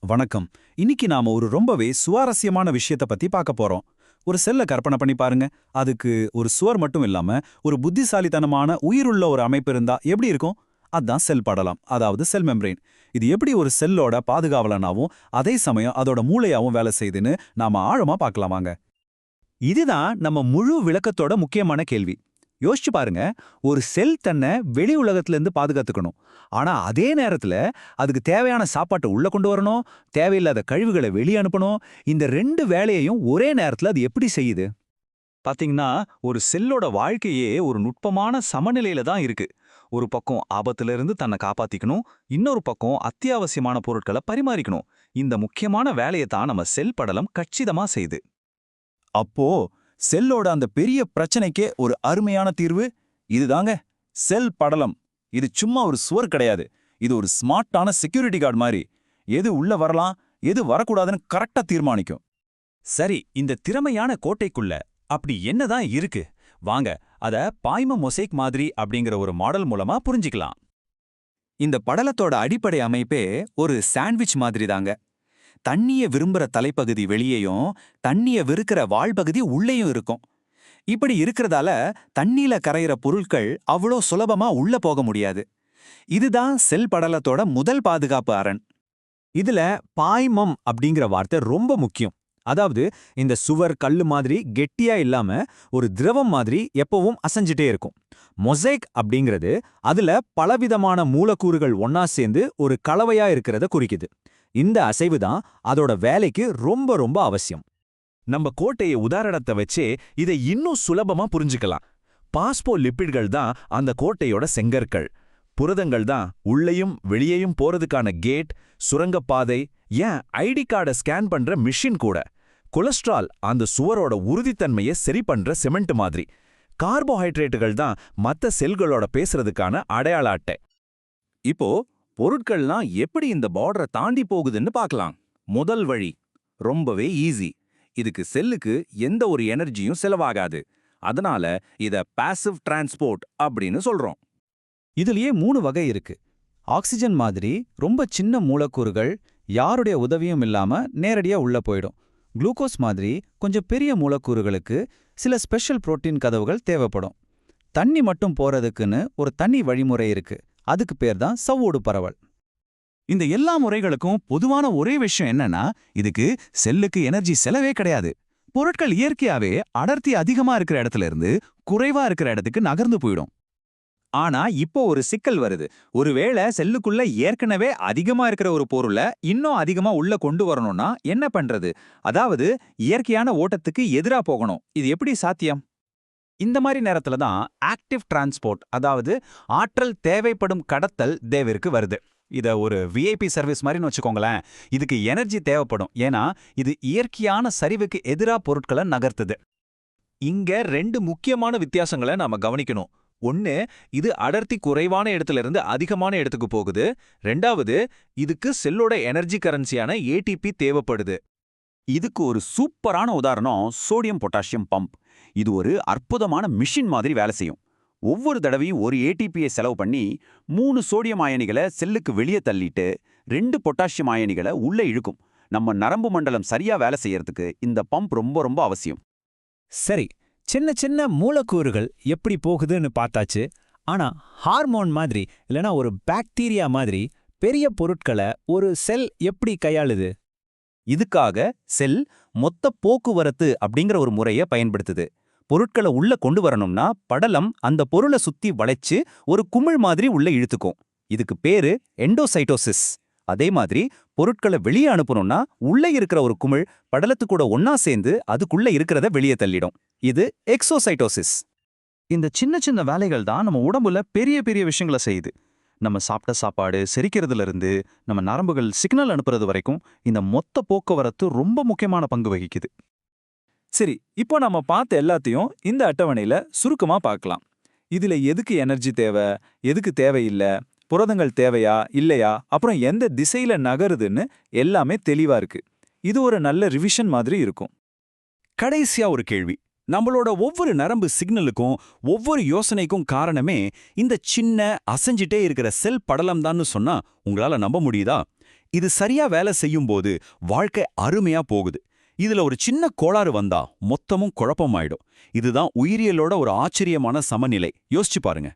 வணக்கம். இன்னைக்கு நாம ஒரு ரொம்பவே சுவாரஸ்யமான விஷயத்த பத்தி பார்க்க போறோம். ஒரு செல்ல கற்பனை பண்ணி பாருங்க. அதுக்கு ஒரு சுவர் மட்டும் இல்லாம ஒரு புத்திசாலித்தனமான உயிருள்ள ஒரு அமைப்பு இருந்தா எப்படி இருக்கும்? அதான் செல் படலம், அதாவது செல் மெம்பரேன். இது எப்படி ஒரு செல்லோட பாதுகாவலனாவும் அதே சமயம் அதோட மூளையாவும் வேலை செய்யுதுன்னு நாம ஆழமா பார்க்கலாம் வாங்க. இதுதான் நம்ம முழு விளக்கத்தோட முக்கியமான கேள்வி. யோசிச்சு பாருங்க, ஒரு செல் தன்னை வெளி உலகத்துல இருந்து பாதுகாத்துக்கணும். ஆனா அதே நேரத்துல அதுக்கு தேவையான சாப்பாட்டை உள்ள கொண்டு வரணும், தேவையில்லாத கழிவுகளை வெளியே அனுப்பணும். இந்த ரெண்டு வேலையையும் ஒரே நேரத்துல அது எப்படி செய்யுது? பாத்தீங்கன்னா, ஒரு செல்லோட வாழ்க்கையே ஒரு நுட்பமான சமநிலையில தான் இருக்கு. ஒரு பக்கம் ஆபத்துல இருந்து தன்னை காப்பாத்திக்கணும், இன்னொரு பக்கம் அத்தியாவசியமான பொருட்களை பரிமாறிக்கணும். இந்த முக்கியமான வேலையை தான் நம்ம செல் படலம் கச்சிதமா செய்யுது. அப்போ செல்லோட அந்த பெரிய பிரச்சனைக்கே ஒரு அருமையான தீர்வு இதுதாங்க, செல் படலம். இது சும்மா ஒரு சுவர் கிடையாது. இது ஒரு ஸ்மார்ட்டான செக்யூரிட்டி கார்டு மாதிரி. எது உள்ள வரலாம், எது வரக்கூடாதுன்னு கரெக்டா தீர்மானிக்கும். சரி, இந்த திறமையான கோட்டைக்குள்ள அப்படி என்னதான் இருக்கு? வாங்க, அத பாய்ம மொசைக் மாதிரி அப்படிங்கிற ஒரு மாடல் மூலமா புரிஞ்சுக்கலாம். இந்த படலத்தோட அடிப்படை அமைப்பே ஒரு சாண்ட்விச் மாதிரி தாங்க. தண்ணிய விரும்புற தலைப்பகுதி வெளியேயும் தண்ணிய வெறுக்கிற வால்பகுதி உள்ளேயும் இருக்கும். இப்படி இருக்கிறதால தண்ணியில கரையிற பொருட்கள் அவ்வளோ சுலபமா உள்ள போக முடியாது. இதுதான் செல் படலத்தோட முதல் பாதுகாப்பு அரண். இதுல பாய்மம் அப்படிங்கிற வார்த்தை ரொம்ப முக்கியம். அதாவது இந்த சுவர் கல்லு மாதிரி கெட்டியா இல்லாம ஒரு திரவம் மாதிரி எப்பவும் அசைஞ்சிட்டே இருக்கும். மொசைக் அப்படிங்கிறது அதுல பலவிதமான மூலக்கூறுகள் ஒன்னா சேர்ந்து ஒரு கலவையா இருக்கிறத குறிக்குது. இந்த அசைவு தான் அதோட வேலைக்கு ரொம்ப ரொம்ப அவசியம். நம்ம கோட்டைய உதாரணத்தை வச்சே இதை இன்னும் சுலபமா புரிஞ்சுக்கலாம். பாஸ்போ லிப்பிட்கள் தான் அந்த கோட்டையோட செங்கற்கள். புரதங்கள் தான் உள்ளேயும் வெளியேயும் போறதுக்கான கேட், சுரங்கப்பாதை, ஏன் ஐடி கார்டை ஸ்கேன் பண்ற மிஷின் கூட. கொலஸ்ட்ரால் அந்த சுவரோட உறுதித்தன்மையை சரி பண்ற சிமெண்ட் மாதிரி. கார்போஹைட்ரேட்டுகள் தான் மத்த செல்களோட பேசுறதுக்கான அடையாள அட்டை. இப்போ பொருட்கள்லாம் எப்படி இந்த பார்டரை தாண்டி போகுதுன்னு பார்க்கலாம். முதல் வழி ரொம்பவே ஈஸி. இதுக்கு செல்லுக்கு எந்த ஒரு எனர்ஜியும் செலவாகாது. அதனால இத பாசிவ் டிரான்ஸ்போர்ட் அப்படின்னு சொல்றோம். இதுலயே 3 வகை இருக்கு. ஆக்சிஜன் மாதிரி ரொம்ப சின்ன மூலக்கூறுகள் யாருடைய உதவியும் இல்லாம நேரடியா உள்ள போயிடும். குளுக்கோஸ் மாதிரி கொஞ்சம் பெரிய மூலக்கூறுகளுக்கு சில ஸ்பெஷல் புரோட்டீன் கதவுகள் தேவைப்படும். தண்ணி மட்டும் போறதுக்குன்னு ஒரு தனி வழிமுறை இருக்கு. அதுக்கு பேர் தான் சவ்வோடு பரவல். இந்த எல்லா முறைகளுக்கும் பொதுவான ஒரே விஷயம் என்னன்னா, இதுக்கு செல்லுக்கு எனர்ஜி செலவே கிடையாது. பொருட்கள் இயற்கையாவே அடர்த்தி அதிகமா இருக்கிற இடத்துல இருந்து குறைவா இருக்கிற இடத்துக்கு நகர்ந்து போயிடும். ஆனா இப்போ ஒரு சிக்கல் வருது. ஒருவேளை செல்லுக்குள்ள ஏற்கனவே அதிகமா இருக்கிற ஒரு பொருளை இன்னும் அதிகமா உள்ள கொண்டு வரணும்னா என்ன பண்றது? அதாவது இயற்கையான ஓட்டத்துக்கு எதிரா போகணும். இது எப்படி சாத்தியம்? இந்த மாதிரி நேரத்துல தான் ஆக்டிவ் டிரான்ஸ்போர்ட், அதாவது ஆற்றல் தேவைப்படும் கடத்தல் தேவைக்கு வருது. இத ஒரு விஐபி சர்வீஸ் மாதிரின்னு வச்சுக்கோங்களேன். இதுக்கு எனர்ஜி தேவைப்படும். ஏன்னா இது இயற்கையான சரிவுக்கு எதிரா பொருட்களை நகர்த்துது. இங்க 2 முக்கியமான வித்தியாசங்களை நாம கவனிக்கணும். ஒன்னு, இது அடர்த்தி குறைவான இடத்துல இருந்து அதிகமான இடத்துக்கு போகுது. 2வது, இதுக்கு செல்லோட எனர்ஜி கரன்சியான ஏடிபி தேவைப்படுது. இதுக்கு ஒரு சூப்பரான உதாரணம் சோடியம் பொட்டாசியம் பம்ப். இது ஒரு அற்புதமான மிஷின் மாதிரி வேலை செய்யும். ஒவ்வொரு தடவையும் ஒரு ஏடிபியை செலவு பண்ணி 3 சோடியம் அயனிகளை செல்லுக்கு வெளியே தள்ளிட்டு 2 பொட்டாசியம் அயனிகளை உள்ளே இழுக்கும். நம்ம நரம்பு மண்டலம் சரியா வேலை செய்யறதுக்கு இந்த பம்ப் ரொம்ப ரொம்ப அவசியம். சரி, சின்ன சின்ன மூலக்கூறுகள் எப்படி போகுதுன்னு பார்த்தாச்சு. ஆனா ஹார்மோன் மாதிரி இல்லனா ஒரு பாக்டீரியா மாதிரி பெரிய பொருட்களை ஒரு செல் எப்படி கையாளுது? இதுக்காக செல் மொத்த போக்குவரத்து அப்படிங்கிற ஒரு முறையை பயன்படுத்துது. பொருட்களை உள்ள கொண்டு வரணும்னா படலம் அந்த பொருளை சுத்தி வளைச்சு ஒரு குமிழ் மாதிரி உள்ள இழுத்துக்கும். இதுக்கு பேரு எண்டோசைட்டோசிஸ். அதே மாதிரி பொருட்களை வெளியே அனுப்பணும்னா உள்ள இருக்கிற ஒரு குமிழ் படலத்து கூட ஒன்னா சேர்ந்து அதுக்குள்ள இருக்கிறத வெளியே தள்ளிடும். இது எக்ஸோசைட்டோசிஸ். இந்த சின்ன சின்ன வேலைகள் தான் நம்ம உடம்புல பெரிய பெரிய விஷயங்களை செய்யுது. நம்ம சாப்பிட்ட சாப்பாடு செரிக்கிறதுல இருந்து நம்ம நரம்புகள் சிக்னல் அனுப்புறது வரைக்கும் இந்த மொத்த போக்குவரத்து ரொம்ப முக்கியமான பங்கு வகிக்குது. சரி, இப்போ நம்ம பார்த்த எல்லாத்தையும் இந்த அட்டவணையில சுருக்கமா பார்க்கலாம். இதுல எதுக்கு எனர்ஜி தேவை, எதுக்கு தேவையில்லை, புரதங்கள் தேவையா இல்லையா, அப்புறம் எந்த திசையில நகருதுன்னு எல்லாமே தெளிவா இருக்கு. இது ஒரு நல்ல ரிவிஷன் மாதிரி இருக்கும். கடைசியா ஒரு கேள்வி. நம்மளோட ஒவ்வொரு நரம்பு சிக்னலுக்கும் ஒவ்வொரு யோசனைக்கும் காரணமே இந்த சின்ன அசைஞ்சிட்டே இருக்கிற செல் படலம் தான்னு சொன்னா உங்களால நம்ப முடியுதா? இது சரியா வேலை செய்யும்போது வாழ்க்கை அருமையா போகுது. இதுல ஒரு சின்ன கோளாறு வந்தா மொத்தமும் குழப்பமாயிடும். இதுதான் உயிரியலோட ஒரு ஆச்சரியமான சமநிலை. யோசிச்சு பாருங்க.